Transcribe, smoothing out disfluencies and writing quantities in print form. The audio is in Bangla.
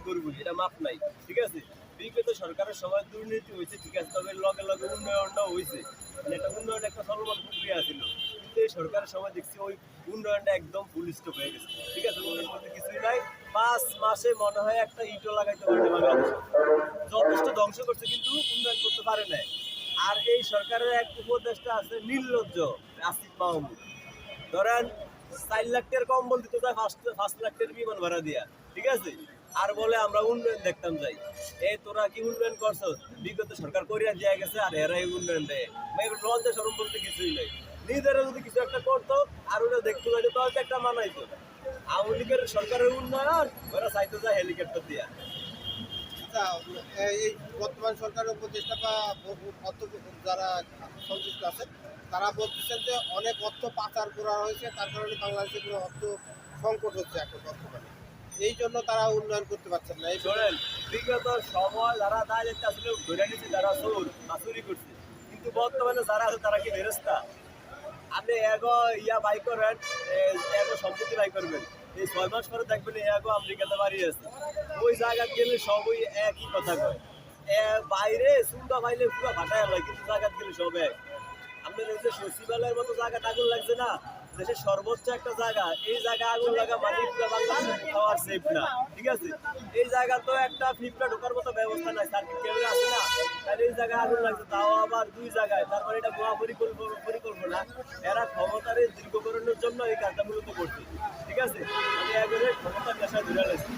করবো, এটা মাপ নাই। ঠিক আছে, বিগত সরকারের সময় দুর্নীতি হয়েছে, ঠিক আছে, তবে লগে লগে উন্নয়নটাও হয়েছে, মানে একটা উন্নয়ন একটা চলমান প্রক্রিয়া ছিল। কিন্তু এই সরকারের সময় দেখছি ওই উন্নয়নটা একদম ফুল স্টপ হয়ে গেছে। ঠিক আছে, উন্নয়ন বলতে কিছুই নাই। 5 মাসে মনে হয় একটা ইটও লাগাইতে পারেনি বাংলাদেশ। যথেষ্ট ধ্বংস করছে কিন্তু উন্নয়ন করতে পারে না। আর এই সরকারের এক উপদেষ্টা আছে নির্লজ্জ, আসিফ মাহমুদ। ধরেন 4 লাখ টাকার কম্বল দিতে যায় 5 লাখ টাকার বিমান ভাড়া দিয়া। ঠিক আছে, আর বলে আমরা উন্নয়ন দেখতাম যাই। এই তোরা কি উন্নয়ন করছস? বিগত সরকার করিয়া দিয়া গেছে আর এরা এই উন্নয়ন দেয়। লজ্জা শরম বলতে কিছুই নাই। নিজেরা যদি কিছু একটা করতো আর ওরা দেখতে পাইতো তাহলে একটা মানাইতো। আওয়ামী লীগের সরকারের উন্নয়ন ওরা চাইতো যায় হেলিকপ্টার দিয়া। আচ্ছা, এই বর্তমান সরকারের উপদেষ্টা বা অর্থ যারা সংশ্লিষ্ট আছেন তারা বলতেছেন যে অনেক অর্থ পাচার করা হয়েছে, তার কারণে বাংলাদেশে কোনো অর্থ সংকট হচ্ছে এখন বর্তমানে। এই জন্য তারা উন্নয়ন করতে পারছেন না। এই শোনেন, বিগত সময় যারা দায়িত্ব আসলে ধরে নিচ্ছে যারা চোর বা চুরি করছে, কিন্তু বর্তমানে যারা আছে তারা কি ফেরেস্তা? আপনি এগো ইয়া বাই করেন, এগো সম্পত্তি বাই করবেন, এই 6 মাস পরে দেখবেন এগো আমেরিকাতে বাড়ি আছে। ওই জায়গা গেলে সবই একই কথা কয়। বাইরে সুন্দর পাইলে পুরো ভাটায় হয়, কিন্তু জায়গা গেলে সব এক। আপনার এই যে সচিবালয়ের মতো জায়গাটা আগুন লাগছে না, দেশের সর্বোচ্চ একটা জায়গা, এই জায়গা আগুন লাগা মানে পুরো বাংলাদেশ খাওয়ার সেফ না। ঠিক আছে, এই জায়গা তো একটা ফিল্টার ঢোকার মতো ব্যবস্থা নাই, সার্কিট ক্যামেরা আছে না, তাহলে এই জায়গায় আগুন লাগছে, তাও আবার 2 জায়গায়। তারপরে এটা গোয়া পরিকল্পনা, এরা ক্ষমতার দীর্ঘকরণের জন্য এই কাজটা মূলত করছে। ঠিক আছে, আমি একবারে ক্ষমতার নেশায় ধরে লাগছি।